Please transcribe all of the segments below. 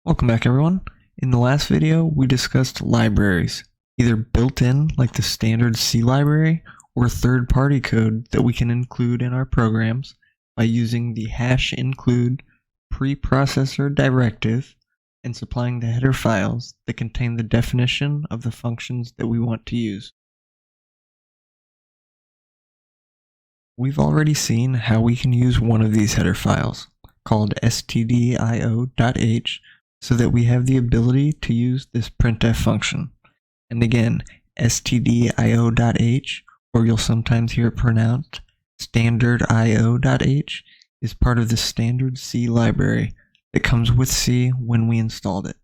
Welcome back, everyone. In the last video, we discussed libraries, either built-in like the standard C library or third-party code that we can include in our programs by using the #include preprocessor directive and supplying the header files that contain the definition of the functions that we want to use. We've already seen how we can use one of these header files, called stdio.h, so that we have the ability to use this printf function. And again, stdio.h, or you'll sometimes hear it pronounced standardio.h, is part of the standard C library that comes with C when we installed it.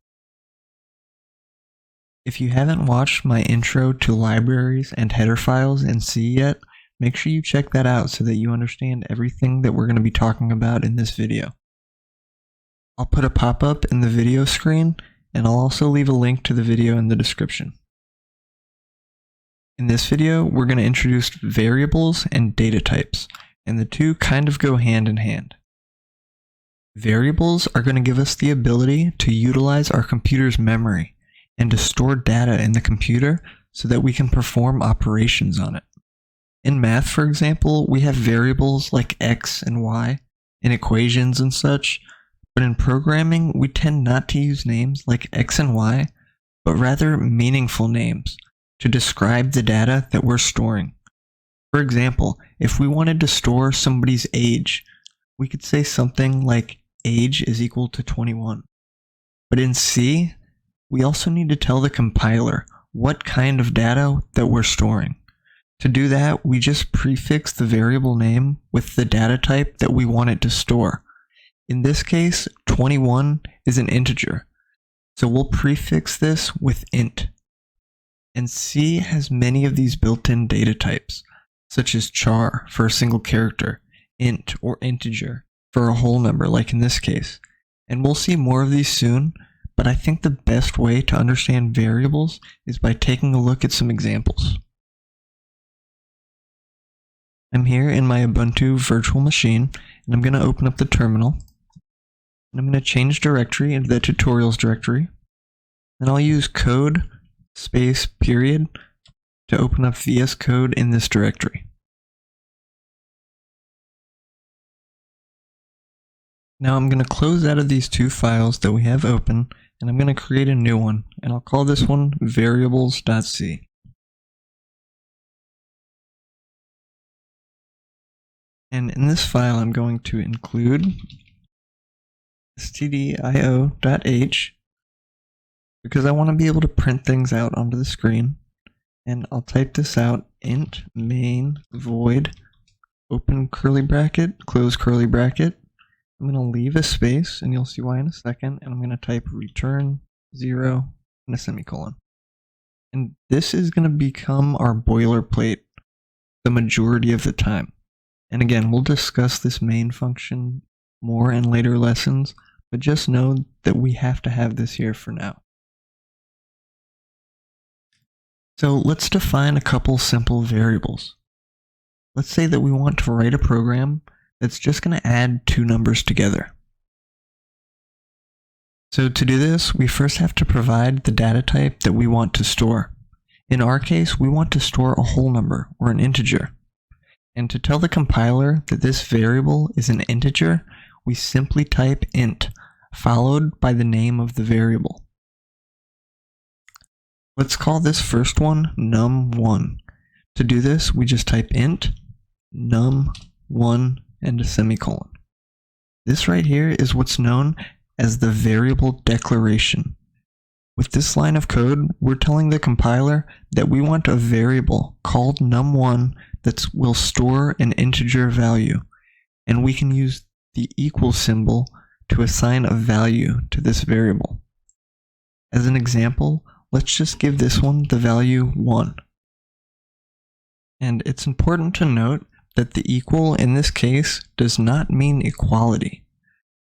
If you haven't watched my intro to libraries and header files in C yet, make sure you check that out so that you understand everything that we're going to be talking about in this video. I'll put a pop-up in the video screen, and I'll also leave a link to the video in the description. In this video, we're going to introduce variables and data types, and the two kind of go hand in hand. Variables are going to give us the ability to utilize our computer's memory and to store data in the computer so that we can perform operations on it. In math, for example, we have variables like x and y in equations and such. But in programming, we tend not to use names like x and y, but rather meaningful names to describe the data that we're storing. For example, if we wanted to store somebody's age, we could say something like age is equal to 21. But in C, we also need to tell the compiler what kind of data that we're storing. To do that, we just prefix the variable name with the data type that we want it to store. In this case, 21 is an integer, so we'll prefix this with int. And C has many of these built-in data types, such as char for a single character, int or integer for a whole number like in this case. And we'll see more of these soon, but I think the best way to understand variables is by taking a look at some examples. I'm here in my Ubuntu virtual machine, and I'm going to open up the terminal. And I'm going to change directory into the tutorials directory. And I'll use code space period to open up VS Code in this directory. Now I'm going to close out of these two files that we have open, and I'm going to create a new one, and I'll call this one variables.c. And in this file I'm going to include stdio.h because I want to be able to print things out onto the screen, and I'll type this out: int main void open curly bracket close curly bracket. I'm going to leave a space, and you'll see why in a second, and I'm going to type return 0 and a semicolon. And this is going to become our boilerplate the majority of the time. And again, we'll discuss this main function more in later lessons, but just know that we have to have this here for now. So let's define a couple simple variables. Let's say that we want to write a program that's just going to add two numbers together. So to do this, we first have to provide the data type that we want to store. In our case, we want to store a whole number or an integer. And to tell the compiler that this variable is an integer, we simply type int, followed by the name of the variable. Let's call this first one num1. To do this, we just type int num1 and a semicolon. This right here is what's known as the variable declaration. With this line of code, we're telling the compiler that we want a variable called num1 that will store an integer value, and we can use the equal symbol to assign a value to this variable. As an example, let's just give this one the value 1. And it's important to note that the equal in this case does not mean equality.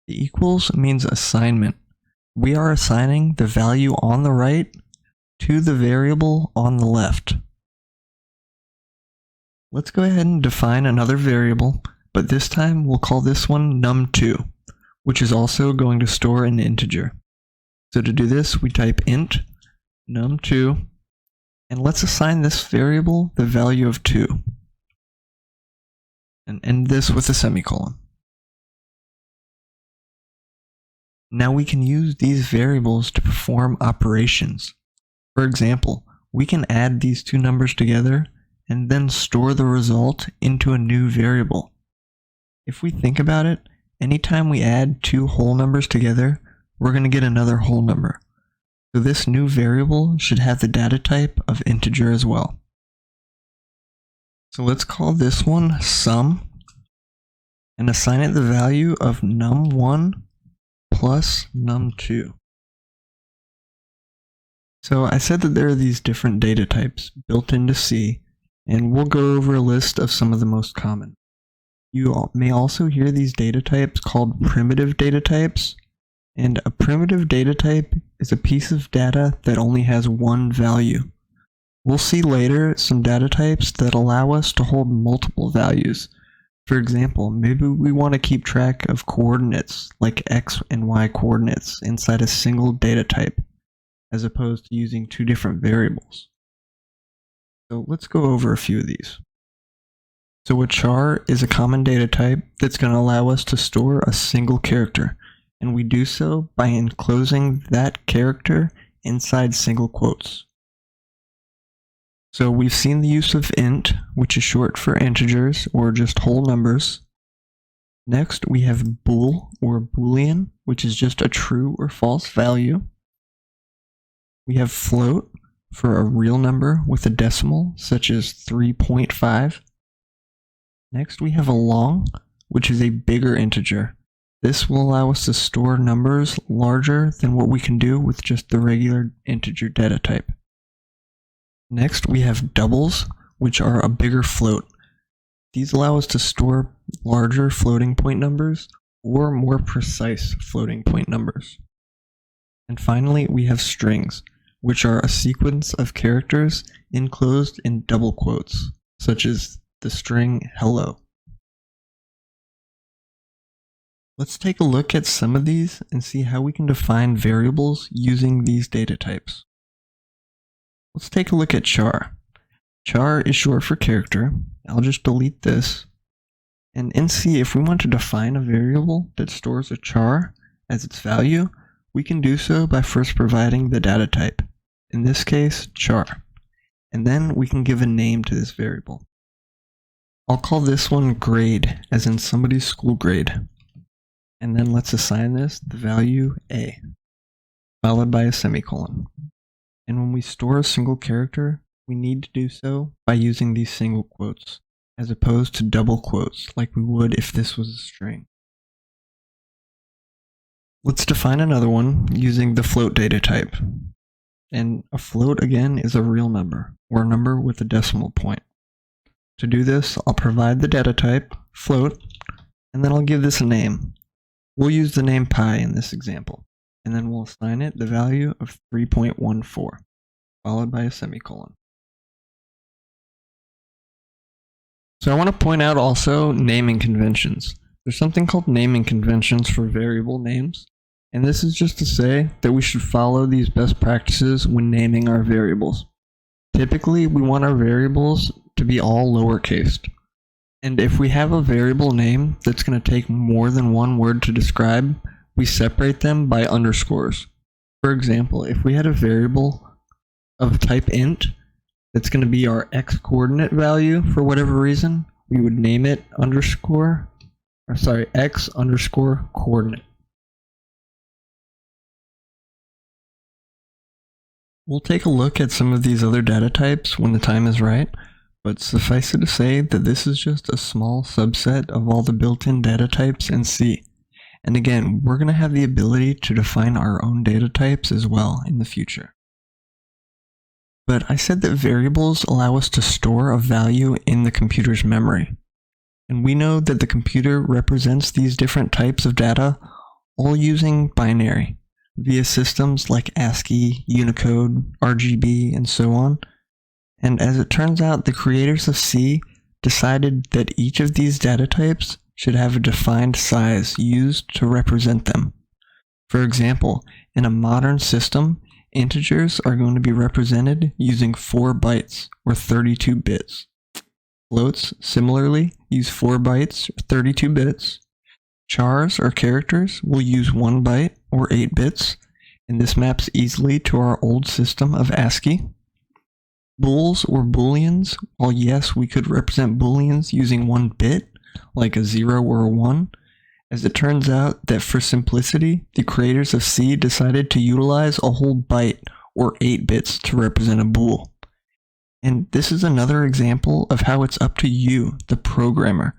The equals means assignment. We are assigning the value on the right to the variable on the left. Let's go ahead and define another variable, but this time we'll call this one num2, which is also going to store an integer. So to do this, we type int num2, and let's assign this variable the value of 2, and end this with a semicolon. Now we can use these variables to perform operations. For example, we can add these two numbers together and then store the result into a new variable. If we think about it, anytime we add two whole numbers together, we're going to get another whole number. So this new variable should have the data type of integer as well. So let's call this one sum and assign it the value of num1 plus num2. So I said that there are these different data types built into C, and we'll go over a list of some of the most common. You may also hear these data types called primitive data types, and a primitive data type is a piece of data that only has one value. We'll see later some data types that allow us to hold multiple values. For example, maybe we want to keep track of coordinates like x and y coordinates inside a single data type, as opposed to using two different variables. So let's go over a few of these. So a char is a common data type that's going to allow us to store a single character, and we do so by enclosing that character inside single quotes. So we've seen the use of int, which is short for integers or just whole numbers. Next, we have bool or boolean, which is just a true or false value. We have float for a real number with a decimal, such as 3.5. Next, we have a long, which is a bigger integer. This will allow us to store numbers larger than what we can do with just the regular integer data type. Next, we have doubles, which are a bigger float. These allow us to store larger floating point numbers or more precise floating point numbers. And finally, we have strings, which are a sequence of characters enclosed in double quotes, such as the string hello. Let's take a look at some of these and see how we can define variables using these data types. Let's take a look at char. Char is short for character. I'll just delete this. And in C, if we want to define a variable that stores a char as its value, we can do so by first providing the data type, in this case, char. And then we can give a name to this variable. I'll call this one grade, as in somebody's school grade. And then let's assign this the value A, followed by a semicolon. And when we store a single character, we need to do so by using these single quotes, as opposed to double quotes like we would if this was a string. Let's define another one using the float data type. And a float, again, is a real number, or a number with a decimal point. To do this, I'll provide the data type, float, and then I'll give this a name. We'll use the name pi in this example, and then we'll assign it the value of 3.14, followed by a semicolon. So I want to point out also naming conventions. There's something called naming conventions for variable names, and this is just to say that we should follow these best practices when naming our variables. Typically, we want our variables to be all lowercase. And if we have a variable name that's going to take more than one word to describe, we separate them by underscores. For example, if we had a variable of type int that's going to be our x coordinate value for whatever reason, we would name it x underscore coordinate. We'll take a look at some of these other data types when the time is right, but suffice it to say that this is just a small subset of all the built-in data types in C. And again, we're going to have the ability to define our own data types as well in the future. But I said that variables allow us to store a value in the computer's memory. And we know that the computer represents these different types of data all using binary via systems like ASCII, Unicode, RGB, and so on. And as it turns out, the creators of C decided that each of these data types should have a defined size used to represent them. For example, in a modern system, integers are going to be represented using 4 bytes or 32 bits. Floats, similarly, use 4 bytes or 32 bits. Chars or characters will use 1 byte or 8 bits, and this maps easily to our old system of ASCII. Bools or booleans, while yes, we could represent booleans using 1 bit, like a 0 or a 1, as it turns out that for simplicity, the creators of C decided to utilize a whole byte or 8 bits to represent a bool. And this is another example of how it's up to you, the programmer,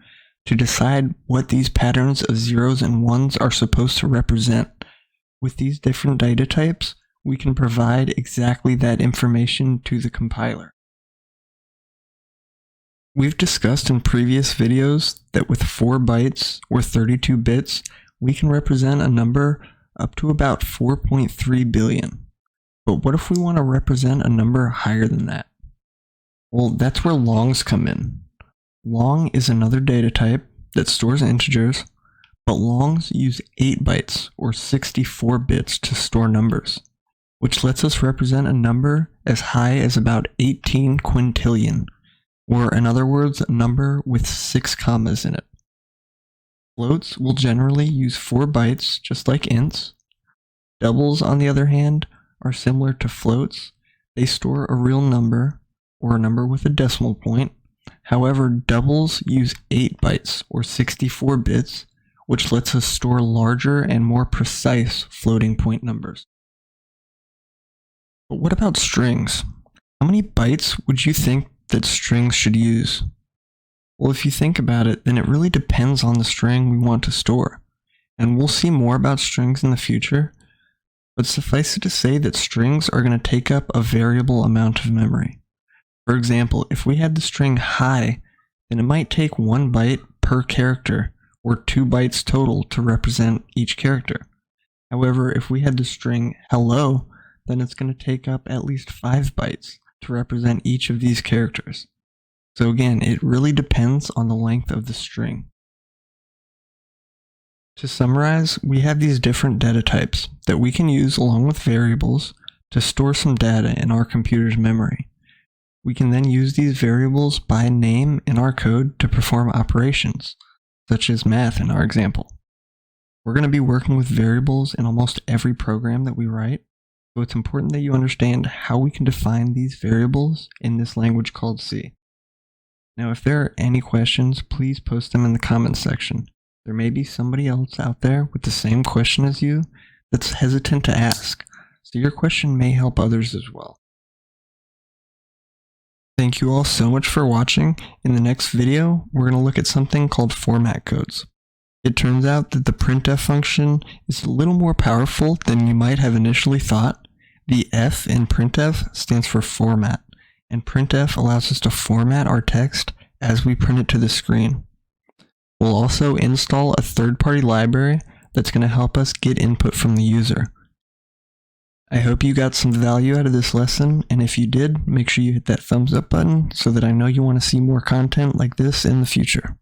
to decide what these patterns of zeros and ones are supposed to represent. With these different data types, we can provide exactly that information to the compiler. We've discussed in previous videos that with 4 bytes or 32 bits, we can represent a number up to about 4.3 billion. But what if we want to represent a number higher than that? Well, that's where longs come in. Long is another data type that stores integers, but longs use 8 bytes or 64 bits to store numbers, which lets us represent a number as high as about 18 quintillion, or in other words, a number with 6 commas in it. Floats will generally use 4 bytes, just like ints. Doubles, on the other hand, are similar to floats. They store a real number, or a number with a decimal point. However, doubles use 8 bytes, or 64 bits, which lets us store larger and more precise floating point numbers. But what about strings? How many bytes would you think that strings should use? Well, if you think about it, then it really depends on the string we want to store. And we'll see more about strings in the future, but suffice it to say that strings are going to take up a variable amount of memory. For example, if we had the string hi, then it might take 1 byte per character, or 2 bytes total to represent each character. However, if we had the string hello, then it's going to take up at least 5 bytes to represent each of these characters. So again, it really depends on the length of the string. To summarize, we have these different data types that we can use along with variables to store some data in our computer's memory. We can then use these variables by name in our code to perform operations, such as math in our example. We're going to be working with variables in almost every program that we write, so it's important that you understand how we can define these variables in this language called C. Now, if there are any questions, please post them in the comments section. There may be somebody else out there with the same question as you that's hesitant to ask, so your question may help others as well. Thank you all so much for watching. In the next video, we're going to look at something called format codes. It turns out that the printf function is a little more powerful than you might have initially thought. The F in printf stands for format, and printf allows us to format our text as we print it to the screen. We'll also install a third-party library that's going to help us get input from the user. I hope you got some value out of this lesson, and if you did, make sure you hit that thumbs up button so that I know you want to see more content like this in the future.